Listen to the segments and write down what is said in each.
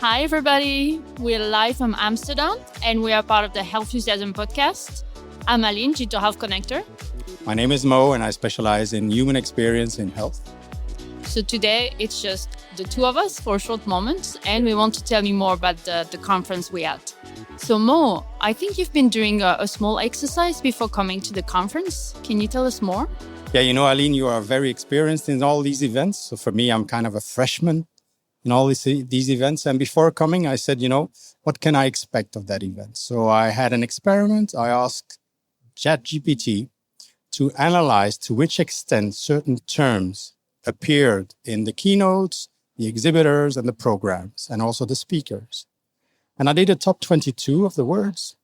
Hi, everybody. We're live from Amsterdam, and we are part of the Health Enthusiasm podcast. I'm Aline, Digital Health Connector. My name is Mo, and I specialize in human experience in health. So today, it's just the two of us for a short moment, and we want to tell you more about the conference we had. So Mo, I think you've been doing a small exercise before coming to the conference. Can you tell us more? Yeah, Aline, you are very experienced in all these events. So for me, I'm kind of a freshman in all these events. And before coming, I said, what can I expect of that event? So I had an experiment. I asked ChatGPT to analyze to which extent certain terms appeared in the keynotes, the exhibitors, and the programs, and also the speakers. And I did a top 22 of the words.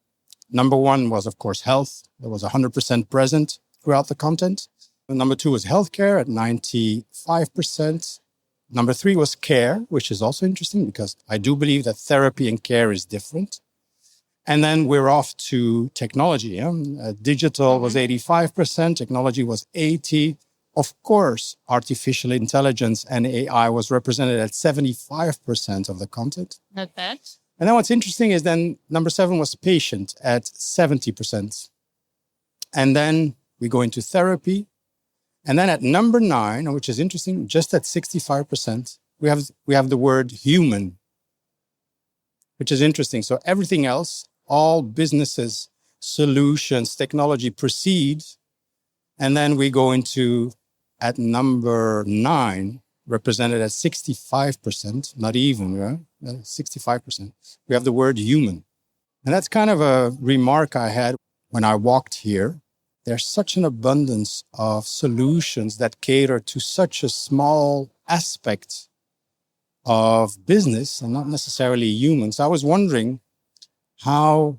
Number one was, of course, health. That was 100% present throughout the content. And number two was healthcare at 95%. Number three was care, which is also interesting because I do believe that therapy and care is different. And then we're off to technology. Digital was 85%, technology was 80%. Of course, artificial intelligence and AI was represented at 75% of the content. Not bad. And then what's interesting is then number 7 was patient at 70%. And then we go into therapy. And then at number 9, which is interesting, just at 65%, we have the word human, which is interesting. So everything else, all businesses, solutions, technology proceeds. And then we go into, at number 9, represented at 65%, not even, 65%. We have the word human. And that's kind of a remark I had when I walked here. There's such an abundance of solutions that cater to such a small aspect of business and not necessarily humans. I was wondering how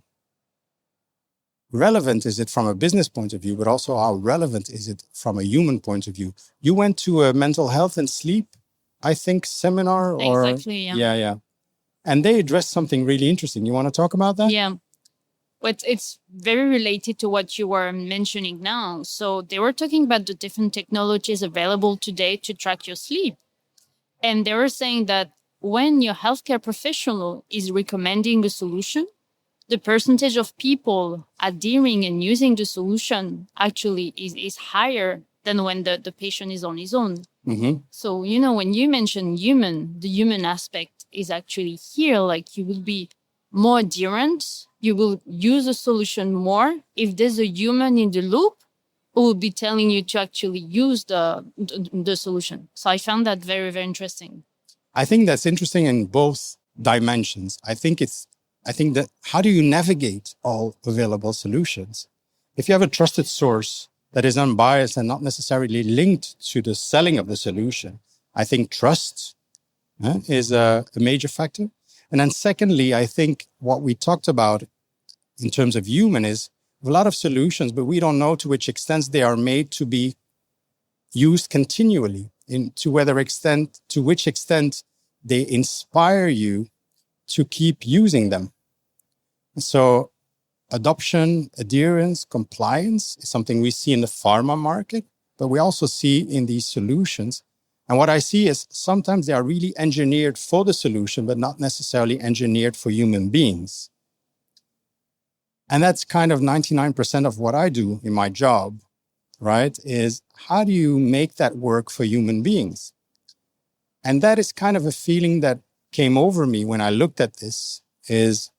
relevant is it from a business point of view, but also how relevant is it from a human point of view? You went to a mental health and sleep, I think, seminar? Exactly, yeah. Yeah. And they addressed something really interesting. You want to talk about that? Yeah. But it's very related to what you were mentioning now. So they were talking about the different technologies available today to track your sleep. And they were saying that when your healthcare professional is recommending a solution, the percentage of people adhering and using the solution actually is higher than when the patient is on his own. Mm-hmm. So, when you mention human, the human aspect is actually here. Like you will be more adherent. You will use a solution more if there's a human in the loop who will be telling you to actually use the solution. So I found that very, very interesting. I think that's interesting in both dimensions. I think that how do you navigate all available solutions? If you have a trusted source that is unbiased and not necessarily linked to the selling of the solution, I think trust is a major factor. And then secondly, I think what we talked about in terms of human is a lot of solutions, but we don't know to which extent they are made to be used continually, to which extent they inspire you to keep using them. So adoption, adherence, compliance is something we see in the pharma market, but we also see in these solutions. And what I see is sometimes they are really engineered for the solution, but not necessarily engineered for human beings. And that's kind of 99% of what I do in my job, right? Is how do you make that work for human beings? And that is kind of a feeling that came over me when I looked at this is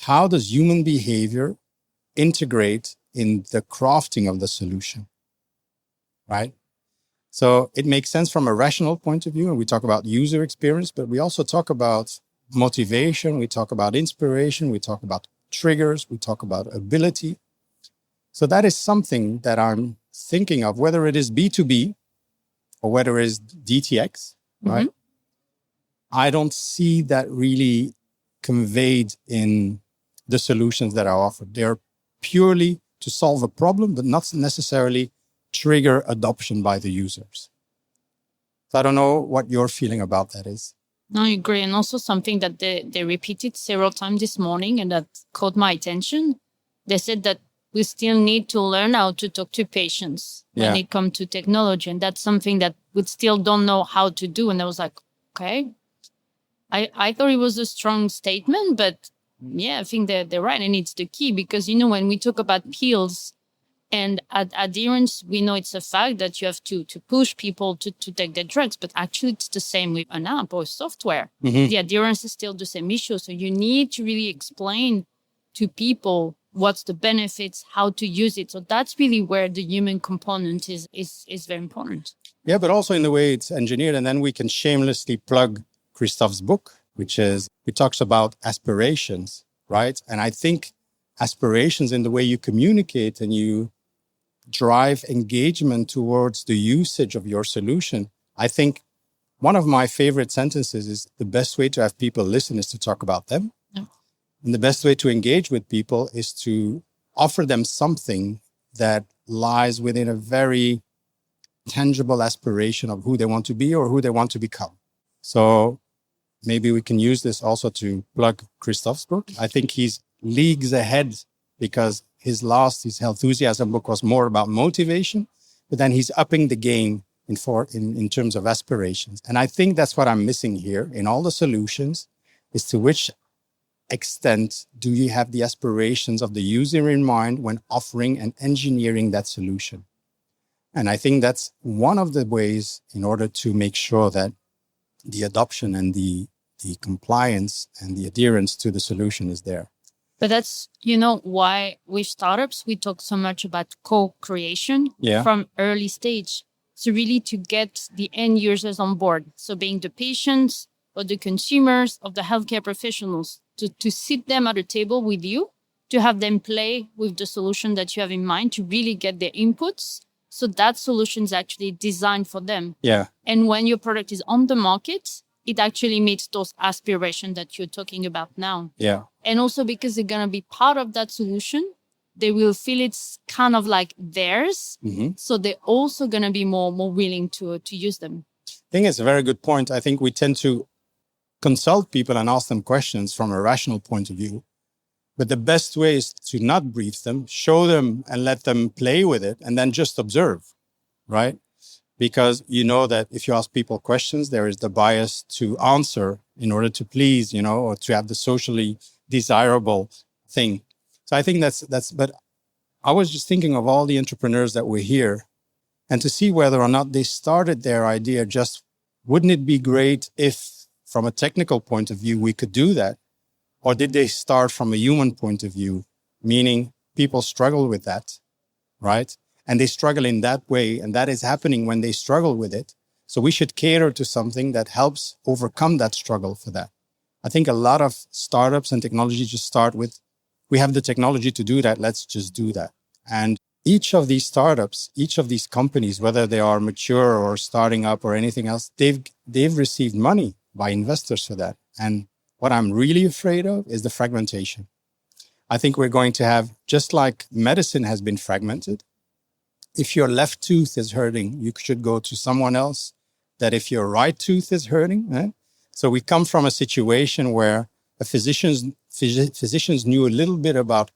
how does human behavior integrate in the crafting of the solution, right? So it makes sense from a rational point of view, and we talk about user experience, but we also talk about motivation, we talk about inspiration, we talk about triggers, we talk about ability. So that is something that I'm thinking of, whether it is B2B or whether it is DTX, right? Mm-hmm. I don't see that really conveyed in the solutions that are offered. They're purely to solve a problem, but not necessarily trigger adoption by the users. So I don't know what your feeling about that is. No, I agree. And also something that they repeated several times this morning and that caught my attention. They said that we still need to learn how to talk to patients when it comes to technology. And that's something that we still don't know how to do. And I was like, okay, I thought it was a strong statement, but yeah, I think that they're right. And it's the key because, when we talk about pills and adherence, we know it's a fact that you have to push people to take their drugs, but actually it's the same with an app or software. The adherence is still the same issue. So you need to really explain to people what's the benefits, how to use it. So that's really where the human component is very important. Yeah, but also in the way it's engineered. And then we can shamelessly plug Christophe's book, which is, he talks about aspirations, right? And I think aspirations in the way you communicate and you drive engagement towards the usage of your solution. I think one of my favorite sentences is the best way to have people listen is to talk about them. Yeah. And the best way to engage with people is to offer them something that lies within a very tangible aspiration of who they want to be or who they want to become. So maybe we can use this also to plug Christophe's book. I think he's leagues ahead because his Healthhusiasm book was more about motivation, but then he's upping the game in terms of aspirations. And I think that's what I'm missing here in all the solutions, is to which extent do you have the aspirations of the user in mind when offering and engineering that solution? And I think that's one of the ways in order to make sure that the adoption and the compliance and the adherence to the solution is there. But that's, why with startups, we talk so much about co-creation from early stage. So really to get the end users on board. So being the patients or the consumers of the healthcare professionals, to sit them at a table with you, to have them play with the solution that you have in mind, to really get their inputs. So that solution is actually designed for them. Yeah. And when your product is on the market, it actually meets those aspirations that you're talking about now. Yeah. And also because they're going to be part of that solution, they will feel it's kind of like theirs. Mm-hmm. So they're also going to be more willing to use them. I think it's a very good point. I think we tend to consult people and ask them questions from a rational point of view. But the best way is to not brief them, show them and let them play with it and then just observe, right? Because you know that if you ask people questions, there is the bias to answer in order to please, or to have the socially desirable thing. So I think that's, but I was just thinking of all the entrepreneurs that were here and to see whether or not they started their idea just, wouldn't it be great if from a technical point of view, we could do that? Or did they start from a human point of view, meaning people struggle with that, right? And they struggle in that way. And that is happening when they struggle with it. So we should cater to something that helps overcome that struggle for that. I think a lot of startups and technology just start with, we have the technology to do that. Let's just do that. And each of these startups, each of these companies, whether they are mature or starting up or anything else, they've received money by investors for that. And what I'm really afraid of is the fragmentation. I think we're going to have, just like medicine has been fragmented, if your left tooth is hurting, you should go to someone else. That if your right tooth is hurting, So we come from a situation where physicians knew a little bit about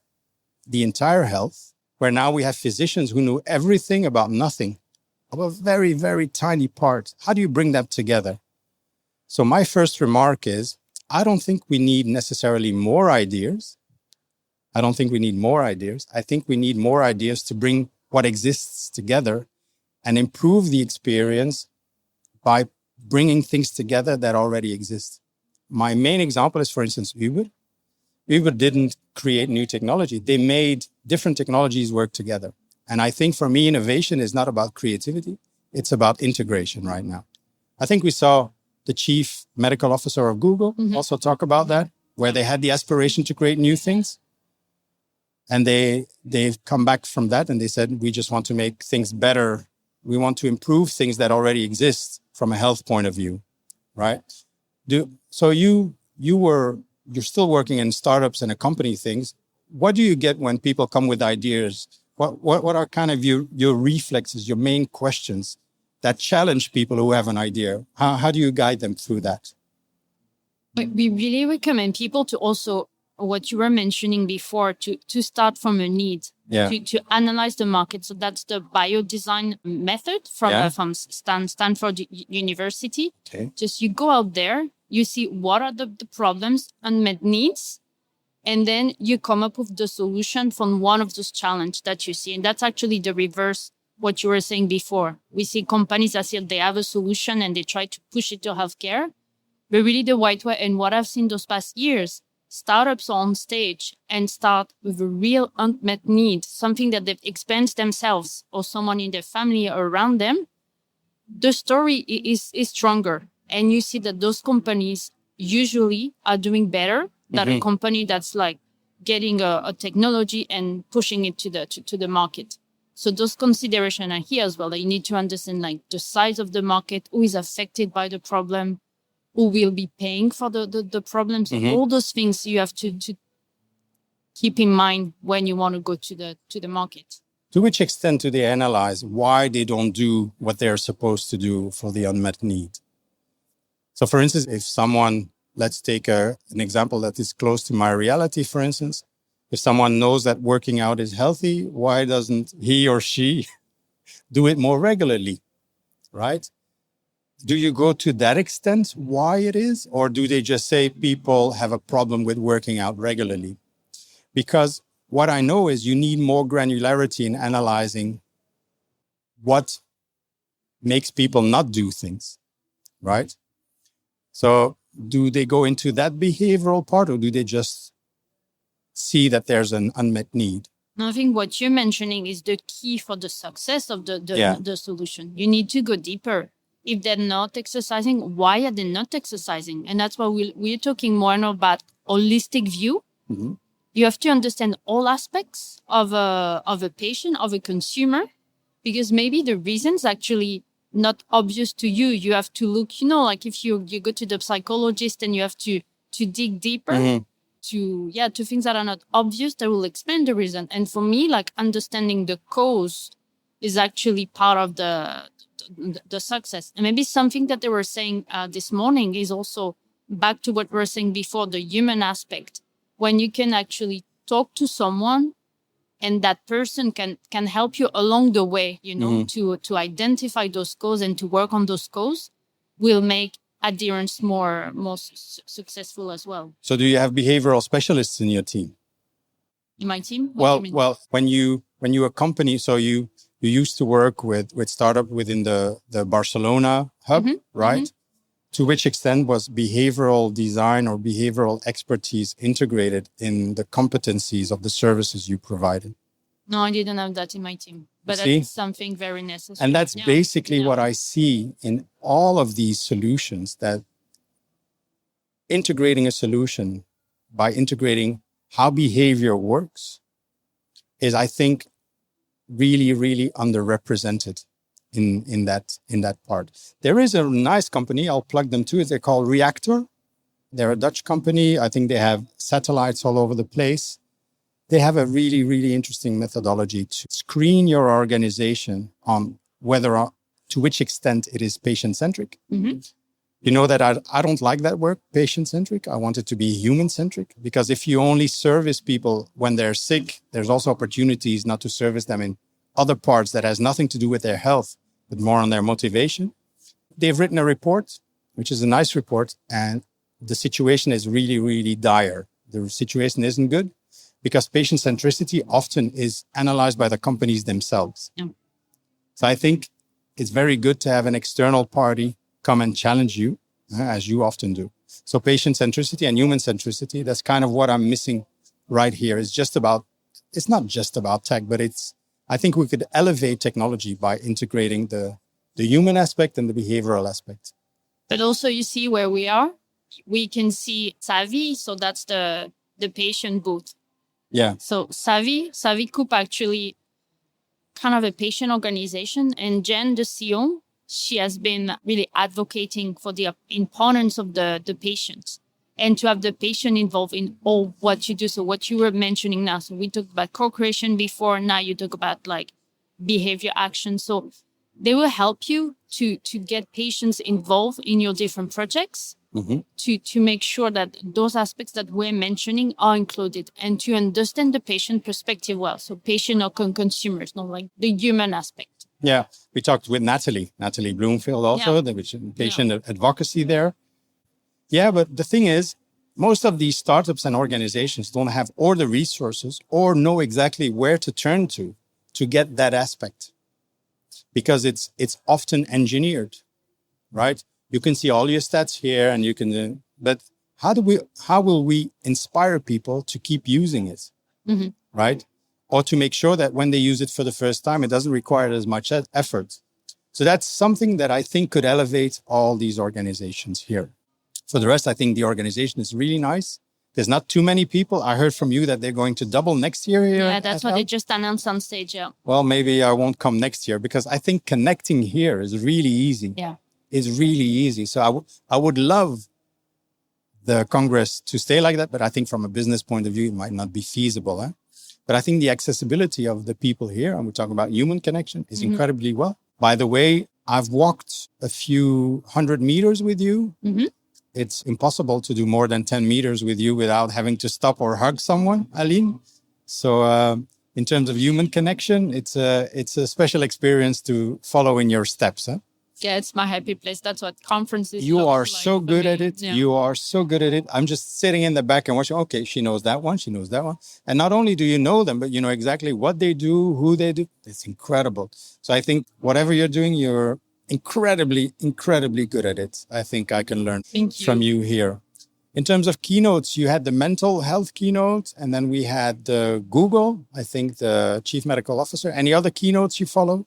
the entire health, where now we have physicians who knew everything about nothing, of a very, very tiny part. How do you bring that together? So my first remark is, I don't think we need necessarily more ideas. I think we need more ideas to bring what exists together and improve the experience by bringing things together that already exist. My main example is, for instance, Uber. Uber didn't create new technology. They made different technologies work together. And I think for me, innovation is not about creativity. It's about integration right now. I think we saw the chief medical officer of Google also talk about that, where they had the aspiration to create new things. And they've come back from that and they said, we just want to make things better. We want to improve things that already exist from a health point of view, right? So you're still working in startups and accompany things. What do you get when people come with ideas? What are kind of your reflexes, your main questions that challenge people who have an idea? How do you guide them through that? We really recommend people to also, what you were mentioning before, to start from a need, to analyze the market. So that's the biodesign method from Stanford University. Okay. Just you go out there, You see what are the problems, unmet needs, and then you come up with the solution from one of those challenges that you see. And that's actually the reverse what you were saying before. We see companies that say they have a solution and they try to push it to healthcare, but really the right way. And what I've seen those past years, startups are on stage and start with a real unmet need, something that they've experienced themselves or someone in their family or around them. The story is stronger. And you see that those companies usually are doing better than a company that's like getting a technology and pushing it to the market. So those considerations are here as well. That you need to understand like the size of the market, who is affected by the problem, who will be paying for the problems. All those things you have to keep in mind when you want to go to the market. To which extent do they analyze why they don't do what they're supposed to do for the unmet need? So, for instance, if someone, let's take an example that is close to my reality, for instance. If someone knows that working out is healthy, why doesn't he or she do it more regularly, right? Do you go to that extent why it is? Or do they just say people have a problem with working out regularly? Because what I know is you need more granularity in analyzing what makes people not do things, right? So do they go into that behavioral part, or do they just see that there's an unmet need? No, I think what you're mentioning is the key for the success of the solution. You need to go deeper. If they're not exercising, why are they not exercising? And that's why we're talking more and more about holistic view. You have to understand all aspects of a patient, of a consumer, because maybe the reasons actually not obvious to you. You have to look, like if you go to the psychologist and you have to dig deeper to things that are not obvious, that will explain the reason. And for me, like understanding the cause is actually part of the success. And maybe something that they were saying this morning is also back to what we were saying before, the human aspect. When you can actually talk to someone and that person can help you along the way, to identify those causes and to work on those causes, will make adherence more successful as well. So do you have behavioral specialists in your team? In my team? Well, when you accompany, so you used to work with startup within the Barcelona hub, right? To which extent was behavioral design or behavioral expertise integrated in the competencies of the services you provided? No, I didn't have that in my team, but that's something very necessary. And that's basically what I see in all of these solutions, that integrating a solution by integrating how behavior works is, I think, really, really underrepresented in that part. There is a nice company, I'll plug them too. They're called Reactor. They're a Dutch company. I think they have satellites all over the place. They have a really, really interesting methodology to screen your organization on to which extent it is patient-centric. You know that I don't like that word, patient-centric. I want it to be human-centric, because if you only service people when they're sick, there's also opportunities not to service them in other parts that has nothing to do with their health, but more on their motivation. They've written a report, which is a nice report, and the situation is really, really dire. The situation isn't good because patient centricity often is analyzed by the companies themselves. So I think it's very good to have an external party come and challenge you, as you often do. So patient centricity and human centricity, that's kind of what I'm missing right here. It's not just about tech, but I think we could elevate technology by integrating the human aspect and the behavioral aspect. But also you see where we are. We can see Savvy, so that's the patient booth. Yeah. So Savvy Coop actually kind of a patient organization. And Jen, the CEO, she has been really advocating for the importance of the patient and to have the patient involved in all what you do. So what you were mentioning now. So we talked about co-creation before. Now you talk about like behavior action. So they will help you to get patients involved in your different projects, to make sure that those aspects that we're mentioning are included and to understand the patient perspective well. So patient or consumers, not like the human aspect. Yeah, we talked with Natalie Bloomfield also, the patient advocacy there. Yeah, but the thing is, most of these startups and organizations don't have or the resources or know exactly where to turn to get that aspect, because it's often engineered, right? You can see all your stats here, and you can, but how will we inspire people to keep using it, right? Or to make sure that when they use it for the first time, it doesn't require as much effort. So that's something that I think could elevate all these organizations here. For the rest, I think the organization is really nice. There's not too many people. I heard from you that they're going to double next year here. Yeah, that's what they just announced on stage. Yeah. Well, maybe I won't come next year, because I think connecting here is really easy. Yeah. It's really easy. So I would love the Congress to stay like that, but I think from a business point of view, it might not be feasible. But I think the accessibility of the people here, and we're talking about human connection, is incredibly well. By the way, I've walked a few 100 meters with you. It's impossible to do more than 10 meters with you without having to stop or hug someone, Aline. So in terms of human connection, it's a special experience to follow in your steps. Yeah, it's my happy place. That's what conferences. You are like so good at it. Yeah. You are so good at it. I'm just sitting in the back and watching. Okay, she knows that one. She knows that one. And not only do you know them, but you know exactly what they do, who they do. It's incredible. So I think whatever you're doing, you're incredibly, incredibly good at it. I think I can learn from you here. In terms of keynotes, you had the mental health keynote, and then we had Google, I think the chief medical officer. Any other keynotes you followed?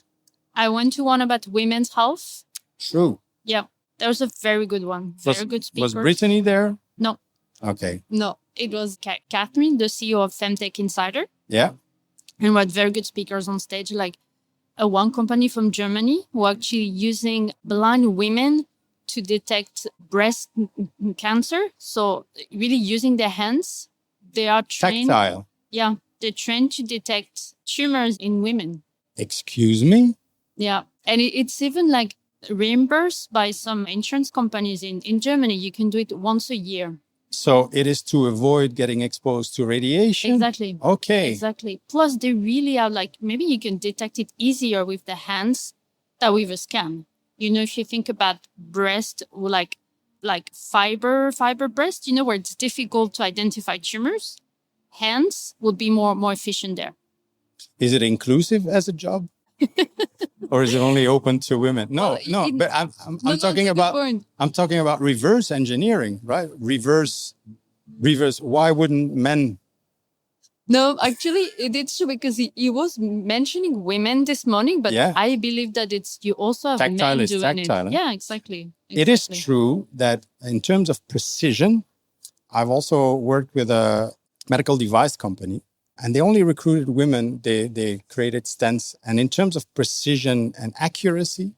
I went to one about women's health. True. Yeah, that was a very good one. Very good speaker. Was Brittany there? No. Okay. No, it was Catherine, the CEO of Femtech Insider. Yeah. And we had very good speakers on stage, like one company from Germany who are actually using blind women to detect breast cancer. So really using their hands, they are trained. Tactile. Yeah, they're trained to detect tumors in women. Excuse me? Yeah, and it's even like reimbursed by some insurance companies in Germany. You can do it once a year. So it is to avoid getting exposed to radiation? Exactly. Okay. Exactly. Plus, they really are like, maybe you can detect it easier with the hands than with a scan. You know, if you think about breast, like fiber breast, you know, where it's difficult to identify tumors, hands would be more efficient there. Is it inclusive as a job? Or is it only open to women? No, but I'm talking about reverse engineering, right? Reverse. Why wouldn't men? No, actually, it's true, because he was mentioning women this morning, but yeah. I believe that you also have men doing it. Yeah, exactly. It is true that in terms of precision, I've also worked with a medical device company. And they only recruited women. They created stents. And in terms of precision and accuracy,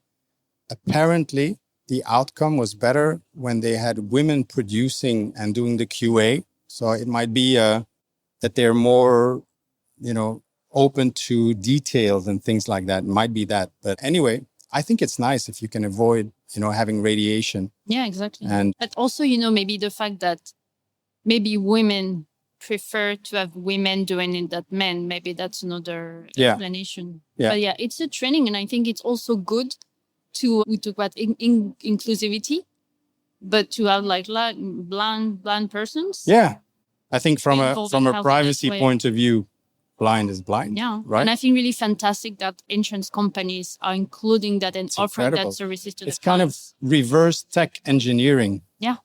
apparently the outcome was better when they had women producing and doing the QA. So it might be that they're more, open to details and things like that. It might be that. But anyway, I think it's nice if you can avoid, having radiation. Yeah, exactly. And but also, maybe the fact that maybe women prefer to have women doing it than men. Maybe that's another explanation. Yeah. But yeah, it's a training. And I think it's also good we talk about inclusivity, but to have like blind persons. Yeah. I think from a privacy point of view, blind is blind. Yeah. Right. And I think really fantastic that insurance companies are including that and offering that services to It's kind of reverse tech engineering. Yeah.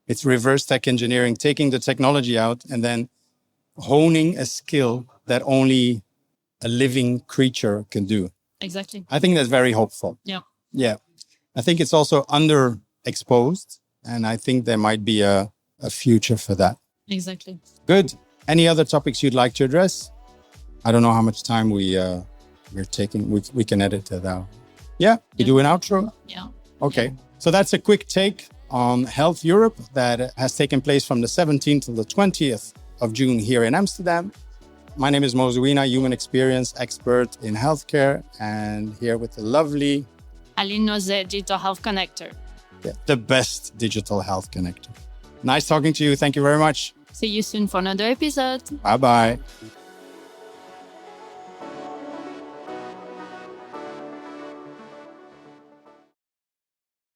It's reverse tech engineering, taking the technology out and then honing a skill that only a living creature can do. Exactly. I think that's very hopeful. Yeah. Yeah. I think it's also underexposed, and I think there might be a future for that. Exactly. Good. Any other topics you'd like to address? I don't know how much time we're taking. We can edit it out. Yeah. You do an outro? Yeah. Okay. Yeah. So that's a quick take on Health Europe that has taken place from the 17th to the 20th of June here in Amsterdam. My name is Zouina, human experience expert in healthcare, and here with the lovely Aline Noizet, digital health connector. Yeah, the best digital health connector. Nice talking to you. Thank you very much. See you soon for another episode. Bye-bye.